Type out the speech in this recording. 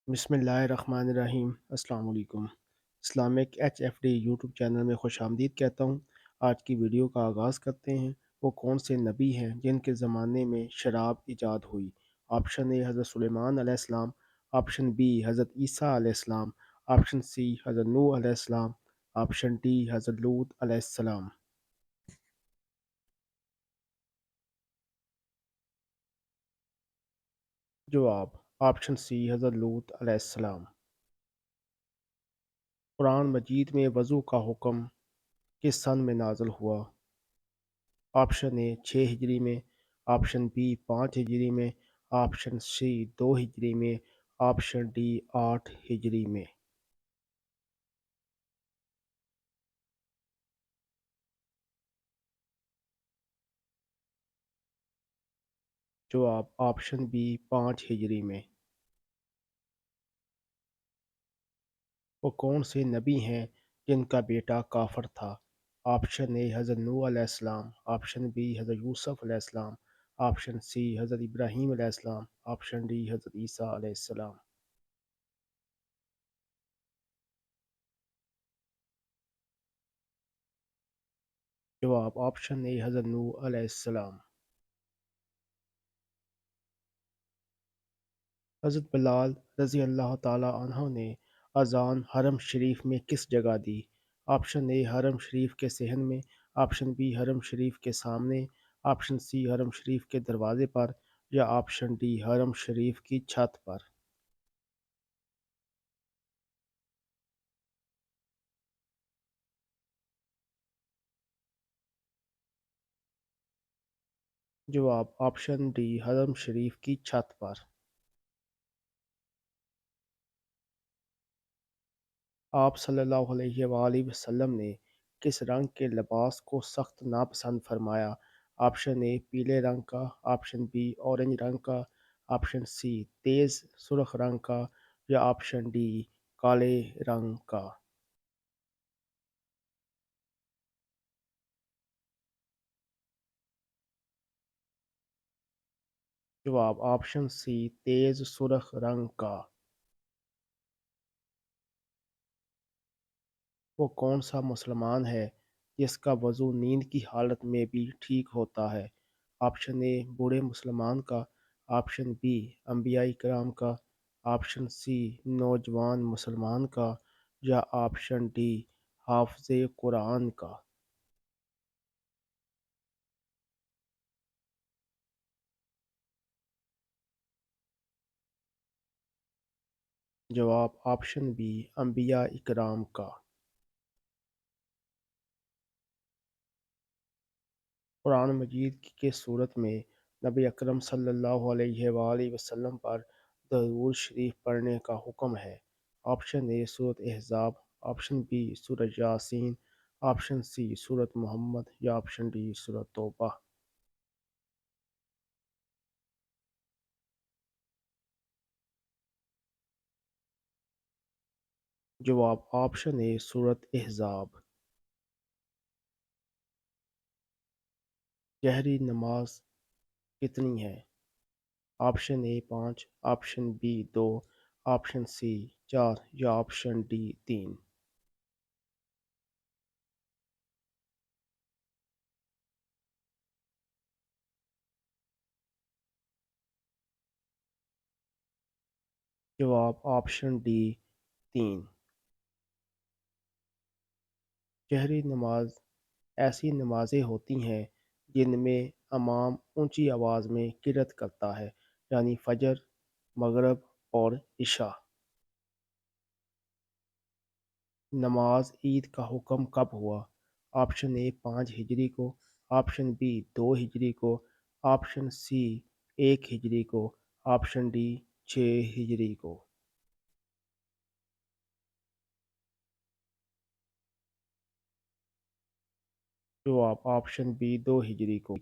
बिस्मिल्लाहिर्रहमानिर्रहीम। अस्सलाम वालेकुम। इस्लामिक HFD यूट्यूब चैनल में खुश आमदीद कहता हूँ। आज की वीडियो का आगाज़ करते हैं। वो कौन से नबी हैं जिनके ज़माने में शराब ईजाद हुई? ऑप्शन ए हज़रत सुलेमान अलैहिस्सलाम, ऑप्शन बी हज़रत ईसा अलैहिस्सलाम, ऑप्शन सी हज़रत नूह अलैहिस्सलाम, ऑप्शन डी हज़रत लूत अलैहिस्सलाम। जवाब ऑप्शन सी हज़रत लूत अलैहिस्सलाम। कुरान मजीद में वज़ू का हुक्म किस सन में नाज़िल हुआ? ऑप्शन ए 6 हिजरी में, ऑप्शन बी 5 हिजरी में, ऑप्शन सी 2 हिजरी में, ऑप्शन डी 8 हिजरी में। जवाब ऑप्शन बी 5 हिजरी में। वो कौन से नबी हैं जिनका बेटा काफर था? ऑप्शन ए हज़रत नूह अलैहिस्सलाम, ऑप्शन बी हज़रत यूसुफ अलैहिस्सलाम, ऑप्शन सी हज़रत इब्राहीम अलैहिस्सलाम, ऑप्शन डी हज़रत ईसा अलैहिस्सलाम। जवाब ऑप्शन ए हज़रत नूह अलैहिस्सलाम। हज़रत बिलाल रज़ी अल्लाह ताला अन्हो ने अज़ान हरम शरीफ में किस जगह दी? ऑप्शन ए हरम शरीफ के सहन में, ऑप्शन बी हरम शरीफ के सामने, ऑप्शन सी हरम शरीफ के दरवाज़े पर, या ऑप्शन डी हरम शरीफ की छत पर। जवाब ऑप्शन डी हरम शरीफ की छत पर। आप सल्लल्लाहु अलैहि वसल्लम ने किस रंग के लिबास को सख्त नापसंद फरमाया? ऑप्शन ए पीले रंग का, ऑप्शन बी ऑरेंज रंग का, ऑप्शन सी तेज सुर्ख रंग का, या ऑप्शन डी काले रंग का। जवाब ऑप्शन सी तेज सुर्ख रंग का। वो कौन सा मुसलमान है जिसका वज़ू नींद की हालत में भी ठीक होता है? ऑप्शन ए बूढ़े मुसलमान का, ऑप्शन बी अम्बिया इकराम का, ऑप्शन सी नौजवान मुसलमान का, या ऑप्शन डी हाफ़िज़े कुरान का। जवाब ऑप्शन बी अम्बिया इकराम का। कुरान मजीद की किस सूरत में नबी अकरम सल्लल्लाहु अलैहि वसल्लम पर दरूद शरीफ पढ़ने का हुक्म है? ऑप्शन ए सूरत अहज़ाब, ऑप्शन बी सूरत यासीन, ऑप्शन सी सूरत मोहम्मद, या ऑप्शन डी सूरत तौबा। जवाब ऑप्शन ए सूरत अहज़ाब। जहरी नमाज कितनी है? Option A 5, option B 2, option C 4, या ऑप्शन डी 3। जवाब ऑप्शन डी 3। जहरी नमाज ऐसी नमाज़ें होती हैं जिनमें इमाम ऊंची आवाज़ में किरात करता है, यानी फजर, मगरिब और इशा। नमाज ईद का हुक्म कब हुआ? ऑप्शन ए 5 हिजरी को, ऑप्शन बी 2 हिजरी को, ऑप्शन सी 1 हिजरी को, ऑप्शन डी 6 हिजरी को। जवाब ऑप्शन बी 2 हिजरी को।